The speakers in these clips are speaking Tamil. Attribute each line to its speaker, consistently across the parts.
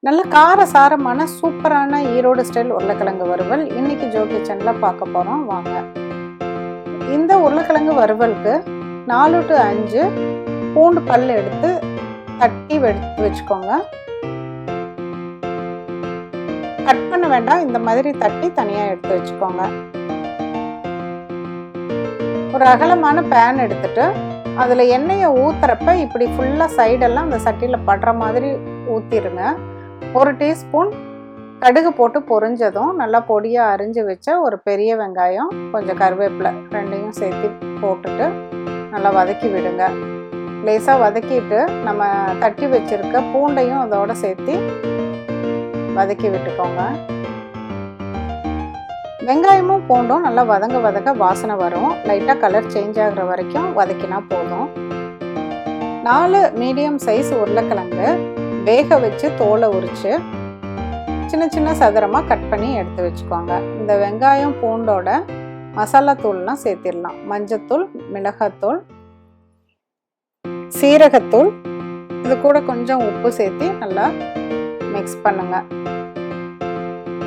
Speaker 1: நல்ல காரசாரமான சூப்பரான ஈரோடு ஸ்டைல் உருளைக்கிழங்கு வறுவல் இன்னைக்கு ஜோ கிச்சனில் பார்க்க போகிறோம். வாங்க. இந்த உருளைக்கிழங்கு வறுவலுக்கு 4 to 5 பூண்டு பல் எடுத்து தட்டி எடுத்து வச்சுக்கோங்க. கட் பண்ண வேண்டாம், இந்த மாதிரி தட்டி தனியாக எடுத்து வச்சுக்கோங்க. ஒரு அகலமான பேன் எடுத்துட்டு அதில் எண்ணெயை ஊற்றுறப்ப இப்படி ஃபுல்லாக சைடெல்லாம் அந்த சட்டியில் படுற மாதிரி ஊற்றிடுங்க. 1 டீஸ்பூன் கடுகு போட்டு பொரிஞ்சதும் நல்லா பொடியாக அரிஞ்சு வச்ச ஒரு பெரிய வெங்காயம், கொஞ்சம் கருவேப்பிலை ரெண்டையும் சேர்த்து போட்டுட்டு நல்லா வதக்கி விடுங்க. லேசாக வதக்கிட்டு நம்ம தட்டி வச்சுருக்க பூண்டையும் அதோடு சேர்த்து வதக்கி விட்டுக்கோங்க. வெங்காயமும் பூண்டும் நல்லா வதங்க வாசனை வரும். லைட்டாக கலர் சேஞ்ச் ஆகிற வரைக்கும் வதக்கினா போதும். 4 மீடியம் சைஸ் உருளைக்கிழங்கு வேக வச்சு தோலை உரித்து சின்ன சின்ன சதுரமாக கட் பண்ணி எடுத்து வச்சுக்கோங்க. இந்த வெங்காயம் பூண்டோட மசாலா தூள்லாம் சேர்த்திடலாம். மஞ்சத்தூள், மிளகாத்தூள், சீரகத்தூள், இது கூட கொஞ்சம் உப்பு சேர்த்து நல்லா மிக்ஸ் பண்ணுங்க.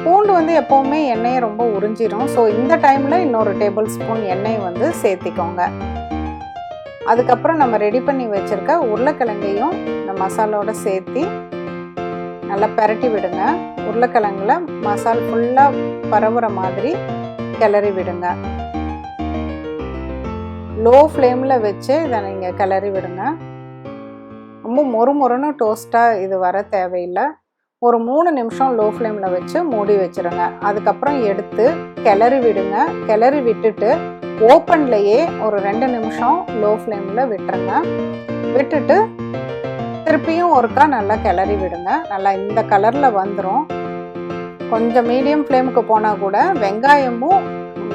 Speaker 1: பூண்டு எப்போவுமே எண்ணெயை ரொம்ப உறிஞ்சிடும். ஸோ இந்த டைமில் இன்னொரு டேபிள் ஸ்பூன் எண்ணெய் சேர்த்திக்கோங்க. அதுக்கப்புறம் நம்ம ரெடி பண்ணி வச்சுருக்க உருளைக்கிழங்கையும் இந்த மசாலோட சேர்த்து நல்லா பரட்டி விடுங்க. உருளைக்கிழங்குல மசால் ஃபுல்லாக பரவுற மாதிரி கிளறி விடுங்க. லோ ஃப்ளேமில் வச்சு இதை நீங்கள் கிளறி விடுங்க. ரொம்ப மொறுமொறுன்னு டோஸ்ட்டாக இது வர தேவையில்லை. ஒரு 3 நிமிஷம் லோ ஃப்ளேமில் வச்சு மூடி வச்சுருங்க. அதுக்கப்புறம் எடுத்து கிளறி விடுங்க. கிளறி விட்டுட்டு ஓப்பன்லையே ஒரு 2 நிமிஷம் லோ ஃப்ளேமில் விட்டுருங்க. விட்டுட்டு திருப்பியும் ஒருக்கா நல்லா கிளறி விடுங்க. நல்லா இந்த கலரில் வந்துடும். கொஞ்சம் மீடியம் ஃப்ளேமுக்கு போனால் கூட வெங்காயமும்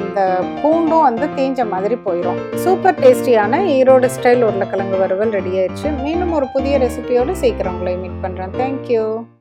Speaker 1: இந்த பூண்டும் தீஞ்ச மாதிரி போயிடும். சூப்பர் டேஸ்டியான ஈரோடு ஸ்டைல் உருளைக்கிழங்கு வறுவல் ரெடி ஆயிடுச்சு. மீண்டும் ஒரு புதிய ரெசிபியோடு சீக்கிரம் உங்களை மீட் பண்ணுறேன். தேங்க்யூ.